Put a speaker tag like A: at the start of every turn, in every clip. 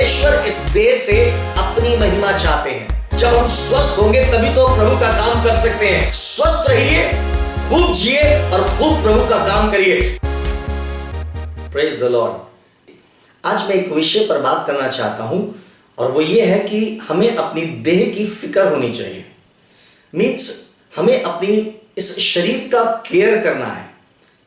A: परमेश्वर इस देह से अपनी महिमा चाहते हैं। जब हम स्वस्थ होंगे तभी तो प्रभु का काम कर सकते हैं। स्वस्थ रहिए, खूब जिए और खूब प्रभु का काम करिए। Praise the Lord. आज मैं एक विषय पर बात करना चाहता हूं और वो ये है कि हमें अपनी देह की फिक्र होनी चाहिए। मीन्स हमें अपनी इस शरीर का केयर करना है।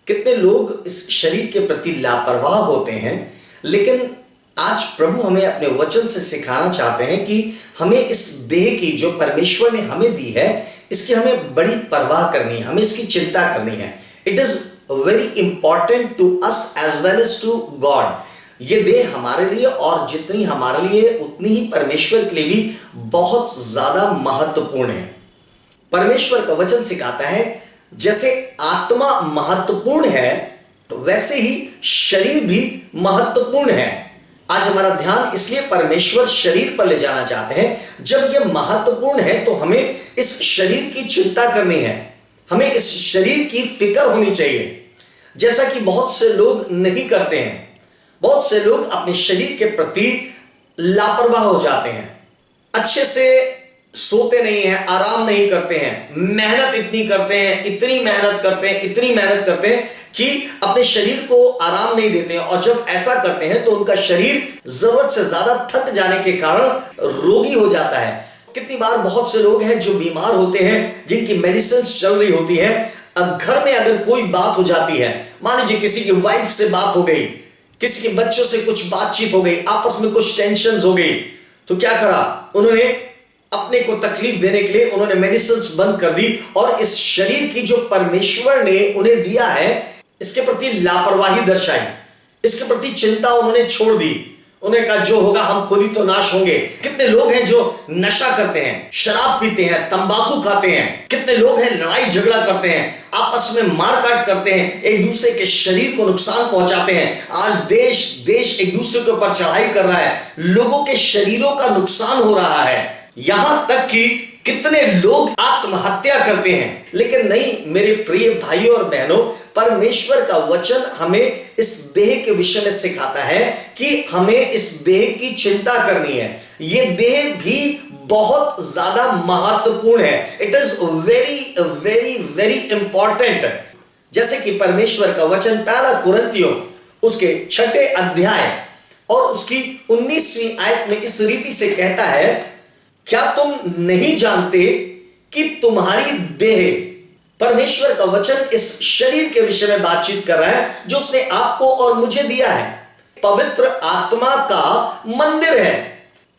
A: कितने लोग इस शरीर के प्रति लापरवाह होते हैं, लेकिन आज प्रभु हमें अपने वचन से सिखाना चाहते हैं कि हमें इस देह की जो परमेश्वर ने हमें दी है, इसकी हमें बड़ी परवाह करनी है, हमें इसकी चिंता करनी है। It is very important to us as well as to God. ये देह हमारे लिए और जितनी हमारे लिए उतनी ही परमेश्वर के लिए भी बहुत ज्यादा महत्वपूर्ण है। परमेश्वर का वचन सिखाता है जैसे आत्मा महत्वपूर्ण है तो वैसे ही शरीर भी महत्वपूर्ण है। आज हमारा ध्यान इसलिए परमेश्वर शरीर पर ले जाना चाहते हैं। जब यह महत्वपूर्ण है तो हमें इस शरीर की चिंता करनी है, हमें इस शरीर की फिक्र होनी चाहिए, जैसा कि बहुत से लोग नहीं करते हैं। बहुत से लोग अपने शरीर के प्रति लापरवाह हो जाते हैं, अच्छे से सोते नहीं हैं, आराम नहीं करते हैं, मेहनत इतनी करते हैं, इतनी मेहनत करते हैं, इतनी मेहनत करते हैं कि अपने शरीर को आराम नहीं देते हैं। और जब ऐसा करते हैं तो उनका शरीर जरूरत से ज्यादा थक जाने के कारण रोगी हो जाता है। कितनी बार बहुत से लोग हैं जो बीमार होते हैं, जिनकी मेडिसिन चल रही होती है। अब घर में अगर कोई बात हो जाती है, मान लीजिए किसी की वाइफ से बात हो गई, किसी के बच्चों से कुछ बातचीत हो गई, आपस में कुछ टेंशन हो गई, तो क्या करा उन्होंने? अपने को तकलीफ देने के लिए उन्होंने मेडिसिन बंद कर दी और इस शरीर की जो परमेश्वर ने उन्हें दिया है, इसके प्रति लापरवाही दर्शाई, इसके प्रति चिंता उन्होंने छोड़ दी। उन्होंने कहा जो होगा हम खुद ही तो नाश होंगे। कितने लोग हैं जो नशा करते हैं, शराब पीते हैं, तंबाकू खाते हैं। कितने लोग हैं लड़ाई झगड़ा करते हैं, आपस में मारकाट करते हैं, एक दूसरे के शरीर को नुकसान पहुंचाते हैं। आज देश एक दूसरे के ऊपर चढ़ाई कर रहा है, लोगों के शरीरों का नुकसान हो रहा है। यहां तक कि कितने लोग आत्महत्या करते हैं। लेकिन नहीं मेरे प्रिय भाइयों और बहनों, परमेश्वर का वचन हमें इस देह के विषय में सिखाता है कि हमें इस देह की चिंता करनी है। यह देह भी बहुत ज्यादा महत्वपूर्ण है। It is very very very important. जैसे कि परमेश्वर का वचन पहला कुरिन्थियों उसके 6 अध्याय और उसकी 19वीं आयत में इस रीति से कहता है, क्या तुम नहीं जानते कि तुम्हारी देह, परमेश्वर का वचन इस शरीर के विषय में बातचीत कर रहा है जो उसने आपको और मुझे दिया है, पवित्र आत्मा का मंदिर है।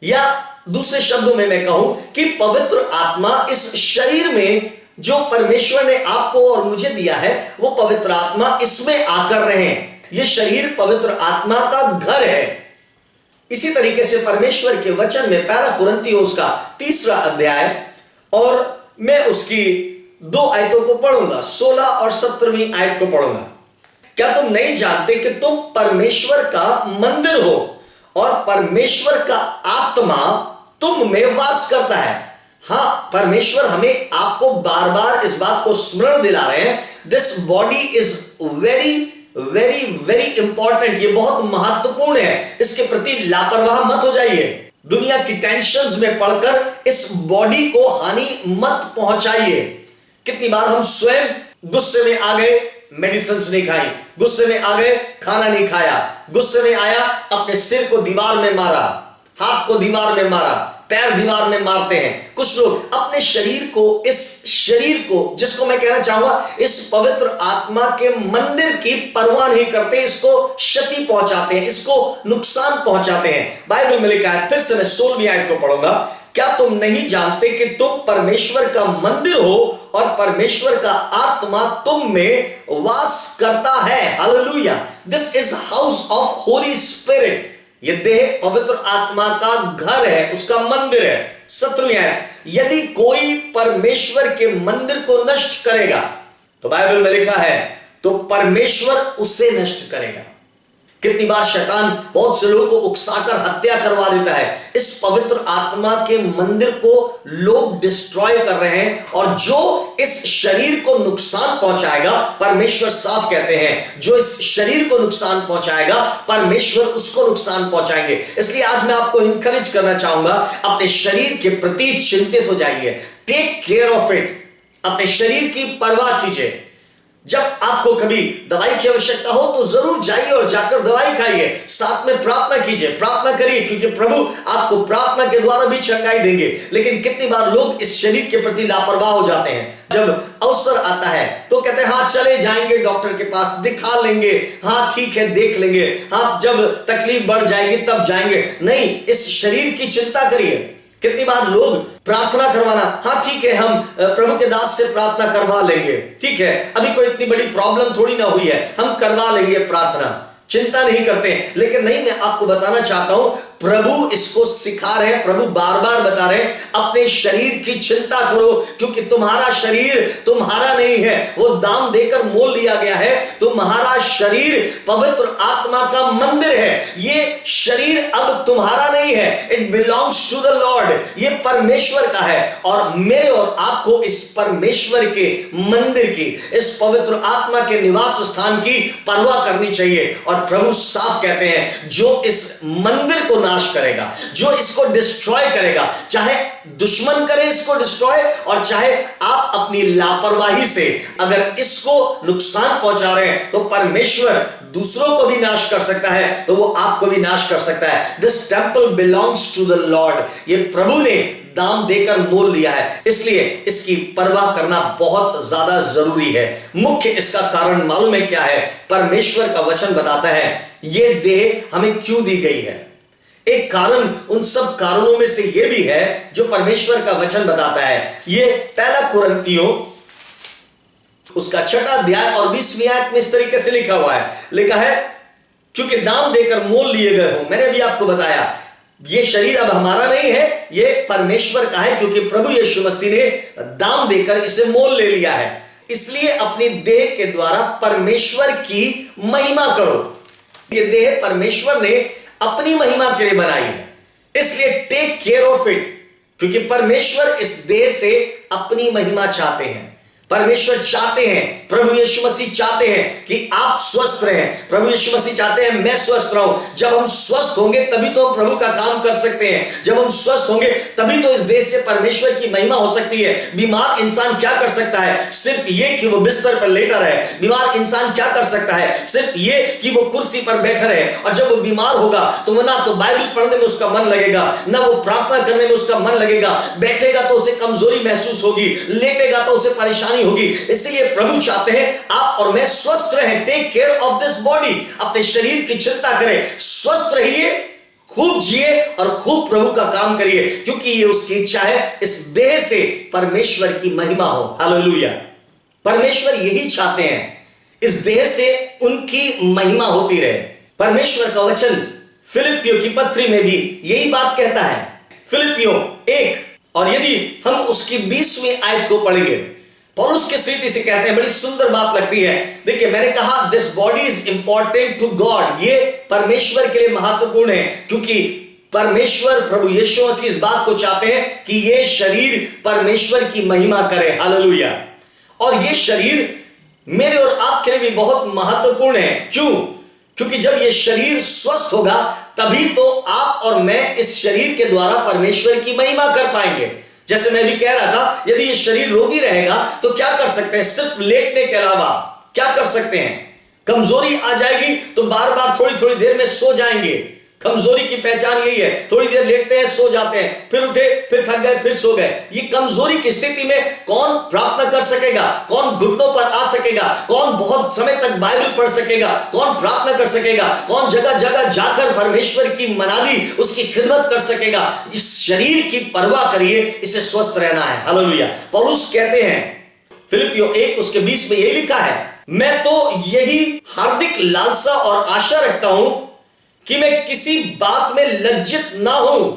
A: या दूसरे शब्दों में मैं कहूं कि पवित्र आत्मा इस शरीर में जो परमेश्वर ने आपको और मुझे दिया है, वो पवित्र आत्मा इसमें आकर रहे। यह शरीर पवित्र आत्मा का घर है। इसी तरीके से परमेश्वर के वचन में पहला कुरिन्थियों उसका 3 अध्याय और मैं उसकी 2 आयतों को पढ़ूंगा, 16 और 17वीं आयत को पढ़ूंगा। क्या तुम नहीं जानते कि तुम परमेश्वर का मंदिर हो और परमेश्वर का आत्मा तुम में वास करता है? हाँ, परमेश्वर हमें आपको बार बार इस बात को स्मरण दिला रहे हैं। This body is very very very important. ये बहुत महत्वपूर्ण है, इसके प्रति लापरवाह मत हो जाइए। दुनिया की टेंशन्स में पड़कर इस बॉडी को हानि मत पहुंचाइए। कितनी बार हम स्वयं गुस्से में आ गए, मेडिसिन नहीं खाई, गुस्से में आ गए, खाना नहीं खाया, गुस्से में आया, अपने सिर को दीवार में मारा, हाथ को दीवार में मारा, पैर दीवार में मारते हैं। कुछ लोग अपने शरीर को, इस शरीर को, जिसको मैं कहना चाहूंगा इस पवित्र आत्मा के मंदिर की परवाह नहीं करते, इसको क्षति पहुंचाते हैं, इसको नुकसान पहुंचाते हैं। बाइबल में लिखा है, फिर से मैं 16वीं आयत को पढ़ूंगा, क्या तुम नहीं जानते कि तुम परमेश्वर का मंदिर हो और परमेश्वर का आत्मा तुम में वास करता है? Hallelujah. This is house of Holi spirit. यह देह पवित्र आत्मा का घर है, उसका मंदिर है। 17वीं आयत, यदि कोई परमेश्वर के मंदिर को नष्ट करेगा, तो बाइबल में लिखा है तो परमेश्वर उसे नष्ट करेगा। कितनी बार शैतान बहुत से लोगों को उकसाकर हत्या करवा देता है। इस पवित्र आत्मा के मंदिर को लोग डिस्ट्रॉय कर रहे हैं, और जो इस शरीर को नुकसान पहुंचाएगा, परमेश्वर साफ कहते हैं, जो इस शरीर को नुकसान पहुंचाएगा परमेश्वर उसको नुकसान पहुंचाएंगे। इसलिए आज मैं आपको इंकरेज करना चाहूंगा, अपने शरीर के प्रति चिंतित हो जाइए। Take care of it. अपने शरीर की परवाह कीजिए। जब आपको कभी दवाई की आवश्यकता हो तो जरूर जाइए और जाकर दवाई खाइए, साथ में प्रार्थना कीजिए, प्रार्थना करिए, क्योंकि प्रभु आपको प्रार्थना के द्वारा भी चंगाई देंगे। लेकिन कितनी बार लोग इस शरीर के प्रति लापरवाह हो जाते हैं। जब अवसर आता है तो कहते हैं हाँ चले जाएंगे डॉक्टर के पास, दिखा लेंगे, हाँ ठीक है देख लेंगे, हाँ जब तकलीफ बढ़ जाएगी तब जाएंगे। नहीं, इस शरीर की चिंता करिए। कितनी बार लोग प्रार्थना करवाना, हाँ ठीक है हम प्रभु के दास से प्रार्थना करवा लेंगे, ठीक है अभी कोई इतनी बड़ी प्रॉब्लम थोड़ी ना हुई है, हम करवा लेंगे प्रार्थना, चिंता नहीं करते। लेकिन नहीं, मैं आपको बताना चाहता हूं, प्रभु इसको सिखा रहे हैं, प्रभु बार बार बता रहे हैं, अपने शरीर की चिंता करो, क्योंकि तुम्हारा शरीर तुम्हारा नहीं है, वो दाम देकर मोल लिया गया है। तुम्हारा शरीर पवित्र आत्मा का मंदिर है। ये शरीर अब तुम्हारा नहीं है, it belongs to the Lord. ये परमेश्वर का है, और मेरे और आपको इस परमेश्वर के मंदिर की, इस पवित्र आत्मा के निवास स्थान की परवाह करनी चाहिए। और प्रभु साफ कहते हैं, जो इस मंदिर को नाश करेगा, जो इसको डिस्ट्रॉय करेगा, चाहे दुश्मन करे इसको डिस्ट्रॉय, और चाहे आप अपनी लापरवाही से अगर इसको नुकसान पहुंचा रहे हैं, तो परमेश्वर दूसरों को भी नाश कर सकता है, तो वो आपको भी नाश कर सकता है। This temple belongs to the Lord. ये प्रभु ने दाम देकर मोल लिया है, इसलिए इसकी परवाह करना बहुत ज्यादा जरूरी है। मुख्य इसका कारण मालूम है क्या है? परमेश्वर का वचन बताता है ये देह हमें क्यों दी गई है। एक कारण उन सब कारणों में से यह भी है जो परमेश्वर का वचन बताता है। ये पहला कुरिन्थियों उसका 6वां अध्याय और 20वीं आयत में इस तरीके से लिखा हुआ है, लिखा है क्योंकि दाम देकर मोल लिए गए हो। मैंने भी आपको बताया ये शरीर अब हमारा नहीं है, ये परमेश्वर का है, क्योंकि प्रभु यीशु मसीह ने दाम देकर इसे मोल ले लिया है। इसलिए अपनी देह के द्वारा परमेश्वर की महिमा करो। ये देह परमेश्वर ने अपनी महिमा के लिए बनाई है, इसलिए टेक केयर ऑफ इट, क्योंकि परमेश्वर इस देह से अपनी महिमा चाहते हैं। परमेश्वर चाहते हैं, प्रभु यीशु मसीह चाहते हैं कि आप स्वस्थ रहें। प्रभु यीशु मसीह चाहते हैं मैं स्वस्थ रहूं। जब हम स्वस्थ होंगे तभी तो हम प्रभु का काम कर सकते हैं। जब हम स्वस्थ होंगे तभी तो इस देश से परमेश्वर की महिमा हो सकती है। बीमार इंसान क्या कर सकता है? सिर्फ ये कि वो बिस्तर पर लेटा रहे। बीमार इंसान क्या कर सकता है? सिर्फ ये कि वो कुर्सी पर बैठा रहे। और जब वो बीमार होगा तो वो ना तो बाइबल पढ़ने में उसका मन लगेगा, ना वो प्रार्थना करने में उसका मन लगेगा। बैठेगा तो उसे कमजोरी महसूस होगी, लेटेगा तो उसे परेशानी होगी। इसलिए प्रभु चाहते हैं आप और मैं स्वस्थ रहें। Take care of this body. अपने शरीर की चिंता करें, स्वस्थ रहिए, खूब जिए और खूब प्रभु का काम करिए, क्योंकि ये उसकी इच्छा है इस देह से परमेश्वर की महिमा हो। हालेलुया। परमेश्वर यही चाहते हैं, इस देह से उनकी महिमा होती रहे। परमेश्वर का वचन फिलिपियों की पत्री में भी यही बात कहता है। फिलिपियों 1 और यदि हम उसकी 20वीं आयत को पढ़ेंगे, पौलुस किस रीति से कहते हैं, बड़ी सुंदर बात लगती है। देखिए मैंने कहा this body is important to God. ये परमेश्वर के लिए महत्वपूर्ण है, क्योंकि परमेश्वर प्रभु यीशु मसीह इस बात को चाहते हैं कि ये शरीर परमेश्वर की महिमा करे। हालेलुया। और ये शरीर मेरे और आपके लिए भी बहुत महत्वपूर्ण है। क्यों? क्योंकि जब ये शरीर स्वस्थ होगा तभी तो आप और मैं इस शरीर के द्वारा परमेश्वर की महिमा कर पाएंगे। जैसे मैं भी कह रहा था, यदि ये शरीर रोगी रहेगा तो क्या कर सकते हैं? सिर्फ लेटने के अलावा क्या कर सकते हैं? कमजोरी आ जाएगी तो बार बार थोड़ी थोड़ी देर में सो जाएंगे। कमजोरी की पहचान यही है, थोड़ी देर लेटते हैं, सो जाते हैं, फिर उठे, फिर थक गए, फिर सो गए। ये कमजोरी की स्थिति में कौन प्रार्थना कर सकेगा? कौन घुटनों पर आ सकेगा? कौन बहुत समय तक बाइबल पढ़ सकेगा? कौन प्रार्थना कर सकेगा? कौन जगह जगह जाकर परमेश्वर की मनादी, उसकी खिदमत कर सकेगा? इस शरीर की परवाह करिए, इसे स्वस्थ रहना है। हालेलुया। पौलुस कहते हैं फिलिपियों 1 उसके 20 में यही लिखा है, मैं तो यही हार्दिक लालसा और आशा रखता हूं कि मैं किसी बात में लज्जित ना हूं,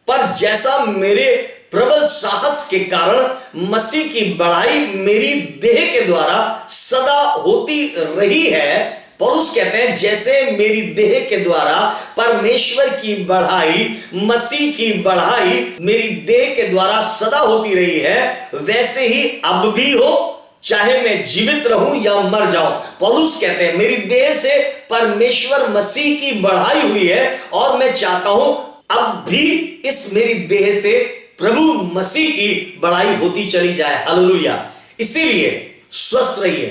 A: पर जैसा मेरे प्रबल साहस के कारण मसीह की बढ़ाई मेरी देह के द्वारा सदा होती रही है, पौलुस कहते हैं जैसे मेरी देह के द्वारा परमेश्वर की बढ़ाई, मसीह की बढ़ाई मेरी देह के द्वारा सदा होती रही है, वैसे ही अब भी हो, चाहे मैं जीवित रहूं या मर जाऊं। पौलुस कहते हैं मेरी देह से परमेश्वर मसीह की बढ़ाई हुई है और मैं चाहता हूं अब भी इस मेरी देह से प्रभु मसीह की बढ़ाई होती चली जाए। हालेलुया। इसीलिए स्वस्थ रहिए,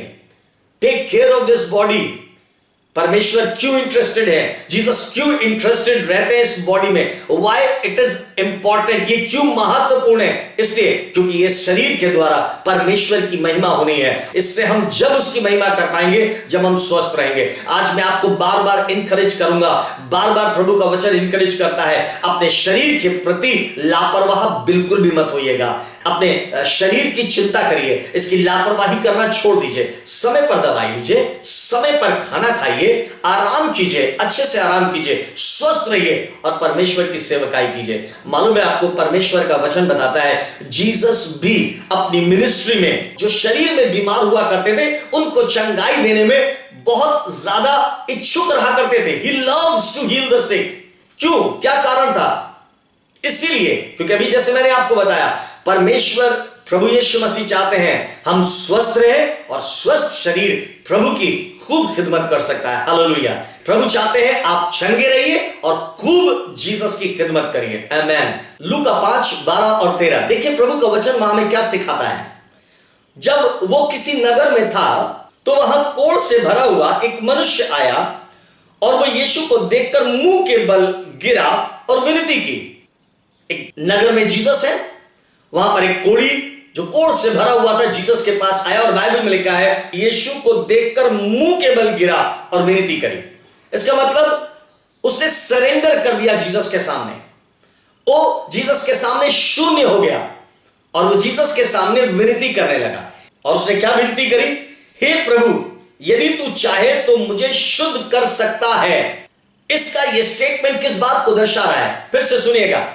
A: take care of this body. परमेश्वर क्यों इंटरेस्टेड है, जीसस क्यों इंटरेस्टेड रहते हैं इस बॉडी में, व्हाई इट इज इंपॉर्टेंट, ये क्यों महत्वपूर्ण है, इसलिए क्योंकि ये शरीर के द्वारा परमेश्वर की महिमा होनी है। इससे हम जब उसकी महिमा कर पाएंगे जब हम स्वस्थ रहेंगे। आज मैं आपको बार बार इंकरेज करूंगा, बार बार प्रभु का वचन इंकरेज करता है, अपने शरीर के प्रति लापरवाह बिल्कुल भी मत होइएगा। अपने शरीर की चिंता करिए, इसकी लापरवाही करना छोड़ दीजिए। समय पर दवाई लीजिए, समय पर खाना खाइए, आराम कीजिए, अच्छे से आराम कीजिए, स्वस्थ रहिए और परमेश्वर की सेवकाई कीजिए। मालूम है आपको, परमेश्वर का वचन बताता है जीसस भी अपनी मिनिस्ट्री में जो शरीर में बीमार हुआ करते थे उनको चंगाई देने में बहुत ज्यादा इच्छुक रहा करते थे। He loves to heal the sick। क्यों, क्या कारण था? इसीलिए क्योंकि अभी जैसे मैंने आपको बताया, परमेश्वर प्रभु यीशु मसीह चाहते हैं हम स्वस्थ रहें और स्वस्थ शरीर प्रभु की खूब खिदमत कर सकता है। हालेलुया। प्रभु चाहते हैं आप चंगे रहिए और खूब जीसस की खिदमत करिए। आमेन। लूका 5:12 और 13 देखिए प्रभु का वचन वहां में क्या सिखाता है। जब वो किसी नगर में था तो वहां कोढ़ से भरा हुआ एक मनुष्य आया और वो यीशु को देखकर मुंह के बल गिरा और विनती की। एक नगर में जीसस है, वहां पर एक कोढ़ी जो कोढ़ से भरा हुआ था जीसस के पास आया और बाइबल में लिखा है यीशु को देखकर मुंह के बल गिरा और विनती करी। इसका मतलब उसने सरेंडर कर दिया जीसस के सामने। वो जीसस के सामने शून्य हो गया और वो जीसस के सामने विनती करने लगा। और उसने क्या विनती करी? हे प्रभु, यदि तू चाहे तो मुझे शुद्ध कर सकता है। इसका यह स्टेटमेंट किस बात को दर्शा रहा है? फिर से सुनिएगा।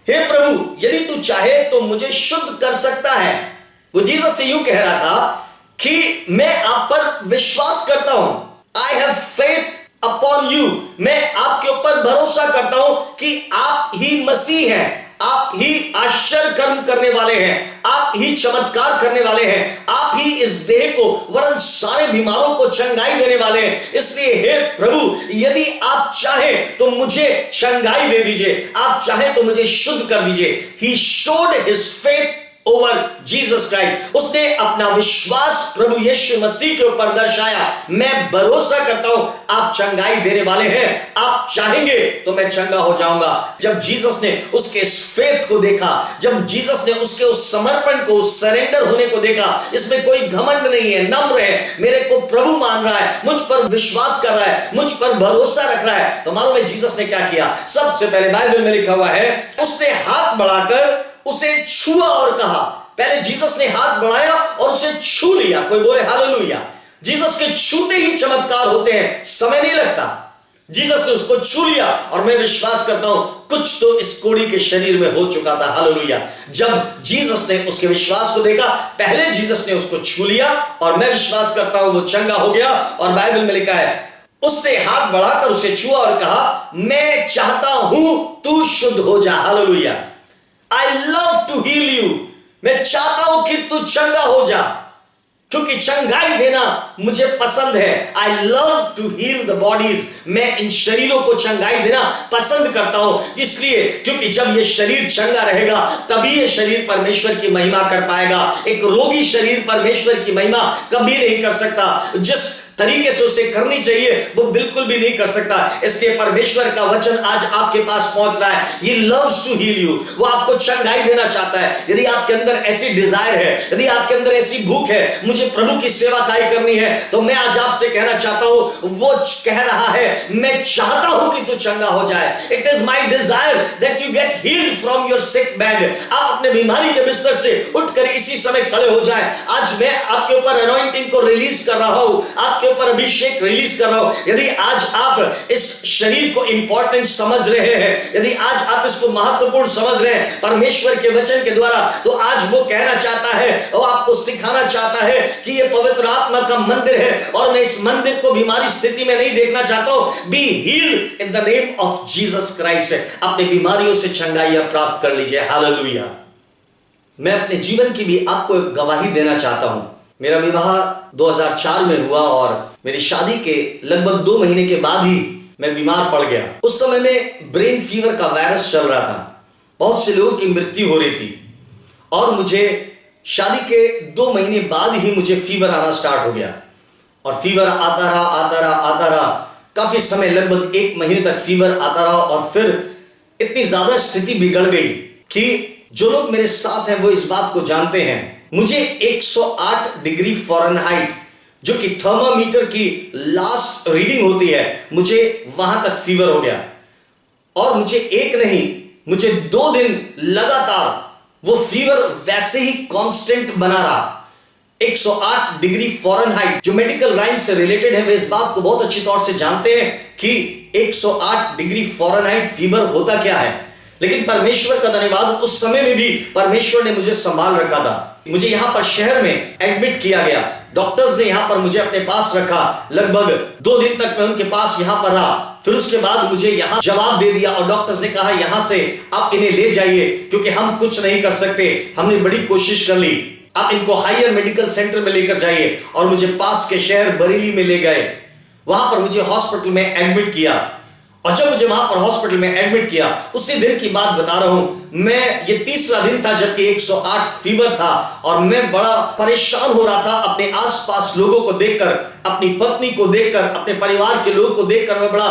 A: हे प्रभु, यदि तू चाहे तो मुझे शुद्ध कर सकता है। वो जीसस से यूं कह रहा था कि मैं आप पर विश्वास करता हूं, I have faith upon you. मैं आपके ऊपर भरोसा करता हूं कि आप ही मसीह हैं, आप ही आश्चर्य कर्म करने वाले हैं, आप ही चमत्कार करने वाले हैं, आप ही इस देह को वरन सारे बीमारों को चंगाई देने वाले हैं। इसलिए हे प्रभु, यदि आप चाहें तो मुझे चंगाई दे दीजिए, आप चाहें तो मुझे शुद्ध कर दीजिए। He showed his faith over Jesus Christ. उसने अपना विश्वास प्रभु यीशु मसीह के ऊपर दर्शाया। मैं भरोसा करता हूं आप चंगाई देने वाले हैं, आप चाहेंगे तो मैं चंगा हो जाऊंगा। जब जीसस ने उसके इस फेथ को देखा, जब जीसस ने उसके उस समर्पण को, उस सरेंडर होने को देखा, इसमें कोई घमंड नहीं है, नम्र है, मेरे को प्रभु मान रहा है, मुझ पर विश्वास कर रहा है, मुझ पर भरोसा रख रहा है, तो मालूम है जीसस ने क्या किया? सबसे पहले बाइबल में लिखा हुआ है उसने हाथ बढ़ाकर उसे छुआ और कहा। पहले जीसस ने हाथ बढ़ाया और उसे छू लिया। कोई बोले हालेलुया। जीसस के छूते ही चमत्कार होते हैं, समय नहीं लगता। जीसस ने उसको छू लिया और मैं विश्वास करता हूं कुछ तो इस कोढ़ी के शरीर में हो चुका था। हालेलुया। जब जीसस ने उसके विश्वास को देखा, पहले जीसस ने उसको छू लिया और मैं विश्वास करता हूं वो चंगा हो गया। और बाइबल में लिखा है उसने हाथ बढ़ाकर उसे छुआ और कहा मैं चाहता हूं तू शुद्ध हो जा। Hallelujah. I love to heal you। मैं चाहता हूं कि तू चंगा हो जा, क्योंकि चंगाई देना मुझे पसंद है। I love to heal the bodies। मैं इन शरीरों को चंगाई देना पसंद करता हूं, इसलिए क्योंकि जब ये शरीर चंगा रहेगा तभी ये शरीर परमेश्वर की महिमा कर पाएगा। एक रोगी शरीर परमेश्वर की महिमा कभी नहीं कर सकता। जिस तरीके से उसे करनी चाहिए वो बिल्कुल भी नहीं कर सकता। इसलिए परमेश्वर का वचन आज आपके पास पहुंच रहा है। He loves to heal you। वो आपको चंगाई देना चाहता है। यदि आपके अंदर ऐसी डिजायर है, यदि आपके अंदर ऐसी भूख है, मुझे प्रभु की सेवाकाई करनी है, तो मैं आज आपसे कहना चाहता हूं, वो कह रहा है मैं चाहता हूं कि तू चंगा हो जाए। It is my desire that you get healed from your sick bed। आप अपने बीमारी के बिस्तर से उठकर इसी समय खड़े हो जाए। आज मैं आपके ऊपर अनॉइंटिंग को रिलीज कर रहा हूं, आपके ऊपर अभिषेक रिलीज कर रहा हूं। यदि आज आप इस शरीर को इंपॉर्टेंट समझ रहे हैं, यदि आज आप इसको महत्वपूर्ण समझ रहे हैं परमेश्वर के वचन के द्वारा, तो आज वो कहना चाहता है, वो आपको सिखाना चाहता है कि ये पवित्र आत्मा का मंदिर है और मैं इस मंदिर को बीमारी स्थिति में नहीं देखना चाहता हूं। Be healed in the name of Jesus Christ. अपनी बीमारियों से चंगाइयां प्राप्त कर लीजिए। हालेलुया। मैं अपने जीवन की भी आपको एक गवाही देना चाहता हूं। मेरा विवाह 2004 में हुआ और मेरी शादी के लगभग 2 महीने के बाद ही मैं बीमार पड़ गया। उस समय में ब्रेन फीवर का वायरस चल रहा था, बहुत से लोगों की मृत्यु हो रही थी और मुझे शादी के 2 महीने बाद ही मुझे फीवर आना स्टार्ट हो गया और फीवर आता रहा काफी समय, लगभग 1 महीने तक फीवर आता रहा और फिर इतनी ज्यादा स्थिति बिगड़ गई कि जो लोग मेरे साथ हैं वो इस बात को जानते हैं। मुझे 108 डिग्री फ़ारेनहाइट, जो कि थर्मामीटर की लास्ट रीडिंग होती है, मुझे वहां तक फीवर हो गया और मुझे 1 नहीं, मुझे 2 दिन लगातार वो फीवर वैसे ही कांस्टेंट बना रहा। 108 डिग्री फ़ारेनहाइट, जो मेडिकल लाइन से रिलेटेड है वे इस बात को बहुत अच्छी तौर से जानते हैं कि 108 डिग्री फ़ारेनहाइट फीवर होता क्या है। लेकिन परमेश्वर का धन्यवाद, उस समय में भी परमेश्वर ने मुझे संभाल रखा था। मुझे यहां पर शहर में एडमिट किया गया, डॉक्टर्स ने यहां पर मुझे अपने पास रखा। लगभग 2 दिन तक मैं उनके पास यहां पर रहा। फिर उसके बाद मुझे यहां जवाब दे दिया और डॉक्टर्स ने कहा यहां से आप इन्हें ले जाइए क्योंकि हम कुछ नहीं कर सकते। हमने बड़ी कोशिश कर ली, आप इनको हायर मेडिकल सेंटर में लेकर जाइए। और मुझे पास के शहर बरेली में ले गए, वहां पर मुझे हॉस्पिटल में एडमिट किया। और जब मुझे वहां पर हॉस्पिटल में एडमिट किया, उसी दिन की बात बता रहा हूं मैं, ये 3रा दिन था जबकि 108 फीवर था और मैं बड़ा परेशान हो रहा था अपने आसपास लोगों को देखकर, अपनी पत्नी को देखकर, अपने परिवार के लोगों को देखकर मैं बड़ा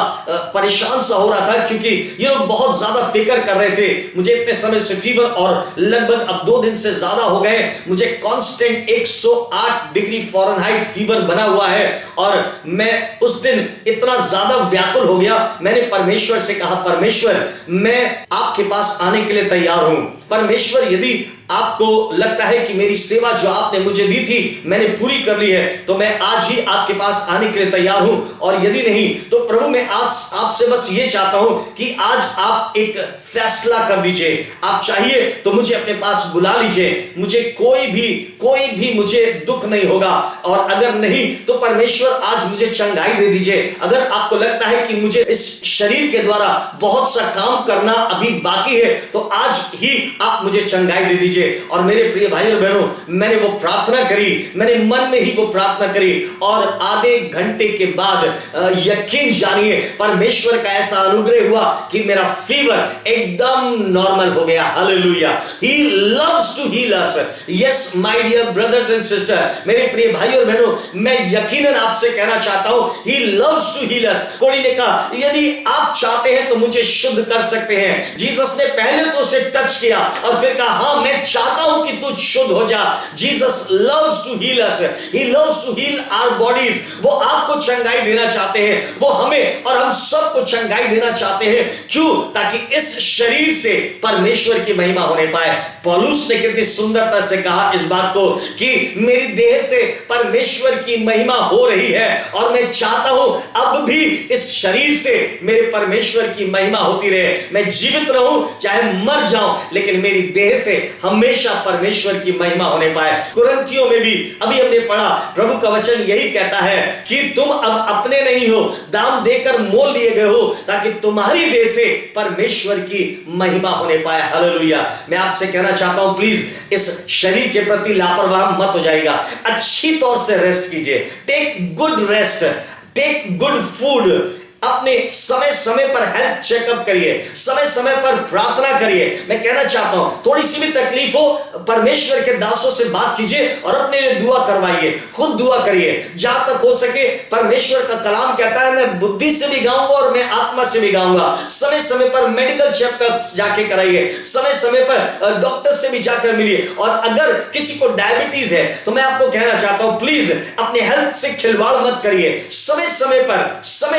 A: परेशान सा हो रहा था क्योंकि ये लोग बहुत ज्यादा फिक्र कर रहे थे। मुझे इतने समय से फीवर और लगभग अब 2 दिन से ज्यादा हो गए, मुझे कांस्टेंट 108 डिग्री फ़ारेनहाइट फीवर बना हुआ है और मैं उस दिन इतना ज्यादा व्याकुल हो गया। मैंने परमेश्वर से कहा, परमेश्वर मैं आपके पास आने के लिए तैयार हूं। परमेश्वर, यदि आपको लगता है कि मेरी सेवा जो आपने मुझे दी थी मैंने पूरी कर ली है तो मैं आज ही आपके पास आने के लिए तैयार हूं, और यदि नहीं तो प्रभु मैं आज आपसे बस ये चाहता हूं कि आज आप एक फैसला कर दीजिए। आप चाहिए तो मुझे अपने पास बुला लीजिए, मुझे कोई भी मुझे दुख नहीं होगा, और अगर नहीं तो परमेश्वर आज मुझे चंगाई दे दीजिए। अगर आपको लगता है कि मुझे इस शरीर के द्वारा बहुत सा काम करना अभी बाकी है तो आज ही आप मुझे चंगाई दे दीजिए। और मेरे प्रिय भाई और बहनों, मैंने वो प्रार्थना करी, मैंने मन में ही वो प्रार्थना करी और आधे घंटे के बाद यकीन जानिए परमेश्वर का ऐसा अनुग्रह हुआ कि मेरा फीवर एकदम नॉर्मल हो गया। Hallelujah. He loves to heal us. Yes, my dear brothers and sisters, मेरे प्रिय भाई और बहनों, मैं यकीनन आपसे कहना चाहता हूं He loves to heal us। कोड़ी ने कहा यदि आप चाहते हैं तो मुझे शुद्ध कर सकते हैं। जीसस ने पहले तो उसे टच किया और फिर कहा हाँ मैं चाहता हूं कि तू शुद्ध हो जा। Jesus loves to heal us. He loves to heal our bodies. वो आपको चंगाई देना चाहते हैं, वो हमें और हम सबको चंगाई देना चाहते हैं। क्यों? ताकि इस शरीर से परमेश्वर की महिमा होने पाए। पौलुस ने कितनी सुंदरता से कहा इस बात को कि मेरी देह से परमेश्वर की महिमा हो रही है और मैं चाहता हूं अब भी इस शरीर से मेरे परमेश्वर की महिमा होती रहे। मैं जीवित रहूं चाहे मर जाऊं, लेकिन मेरी देह से हमेशा परमेश्वर की महिमा होने पाए। कुरिन्थियों में भी अभी हमने पढ़ा, प्रभु का वचन यही कहता है कि तुम अब अपने नहीं हो, दाम देकर मोल लिए गए हो ताकि तुम्हारी देह से परमेश्वर की महिमा होने पाए। हालेलुया। मैं आपसे कहना चाहता हूं प्लीज इस शरीर के प्रति लापरवाह मत हो जाएगा। अच्छी तौर से रेस्ट कीजिए, take good rest, take good food, अपने समय समय पर हेल्थ चेकअप करिए, समय समय पर प्रार्थना करिए। मैं कहना चाहता हूं थोड़ी सी भी तकलीफ हो परमेश्वर के दासों से बात कीजिए और अपने लिए दुआ करवाइए, खुद दुआ करिए जहां तक हो सके। परमेश्वर का कलाम कहता है मैं बुद्धि से भी गाऊंगा और मैं आत्मा से भी गाऊंगा। समय समय पर मेडिकल चेकअप जाके कराइए, समय समय पर डॉक्टर से भी जाकर मिलिए। और अगर किसी को डायबिटीज है तो मैं आपको कहना चाहता हूं प्लीज अपने हेल्थ से खिलवाड़ मत करिए। समय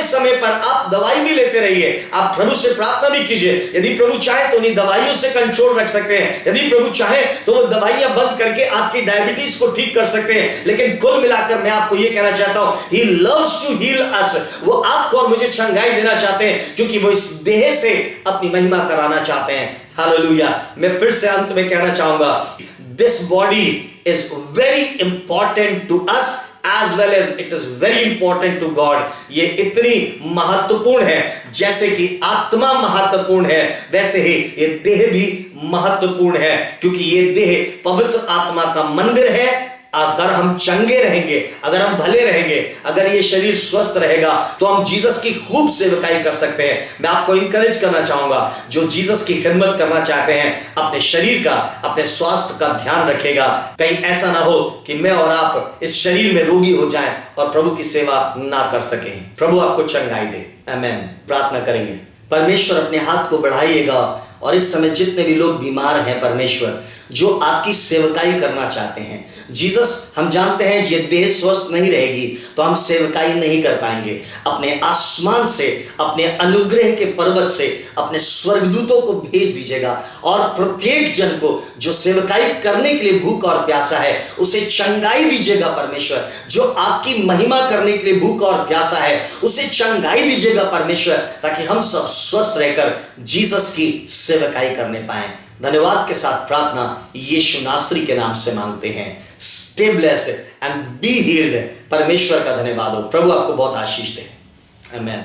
A: समय पर आप दवाई भी लेते रहिए, आप प्रभु से प्रार्थना भी कीजिए। यदि प्रभु चाहे तो उन्हीं दवाइयों से कंट्रोल रख सकते हैं, यदि प्रभु चाहे तो वो दवाइयां बंद करके आपकी डायबिटीज को ठीक कर सकते हैं। लेकिन कुल मिलाकर मैं आपको ये कहना चाहता हूं, He loves to heal us। वो आपको और मुझे चंगाई देना चाहते हैं, क्योंकि वो इस देह से अपनी महिमा कराना चाहते हैं। हालेलुया। मैं फिर से अंत में कहना चाहूंगा, this body is very important to us as well as it is very important to God। ये इतनी महत्वपूर्ण है, जैसे कि आत्मा महत्वपूर्ण है वैसे ही ये देह भी महत्वपूर्ण है, क्योंकि ये देह पवित्र आत्मा का मंदिर है। अगर हम चंगे रहेंगे, अगर हम भले रहेंगे, अगर ये शरीर स्वस्थ रहेगा, तो हम जीसस की खूब सेवकाई कर सकते हैं। मैं आपको इंकरेज करना चाहूंगा, जो जीसस की खिदमत करना चाहते हैं, अपने शरीर का, अपने स्वास्थ्य का ध्यान रखेगा। कहीं ऐसा ना हो कि मैं और आप इस शरीर में रोगी हो जाएं और प्रभु की सेवा ना कर सकें। प्रभु आपको चंगाई दे। आमीन। प्रार्थना करेंगे। परमेश्वर, अपने हाथ को बढ़ाइएगा और इस समय जितने भी लोग बीमार हैं परमेश्वर, जो आपकी सेवकाई करना चाहते हैं, जीसस हम जानते हैं ये देह स्वस्थ नहीं रहेगी तो हम सेवकाई नहीं कर पाएंगे। अपने आसमान से, अपने अनुग्रह के पर्वत से अपने स्वर्गदूतों को भेज दीजिएगा और प्रत्येक जन को जो सेवकाई करने के लिए भूख और प्यासा है उसे चंगाई दीजिएगा परमेश्वर। जो आपकी महिमा करने के लिए भूख और प्यासा है उसे चंगाई दीजिएगा परमेश्वर, ताकि हम सब स्वस्थ रहकर जीसस की सेवकाई करने पाएं। धन्यवाद के साथ प्रार्थना यीशु नासरी के नाम से मांगते हैं। Stay blessed and be healed. परमेश्वर का धन्यवाद हो। प्रभु आपको बहुत आशीष दे। आमीन।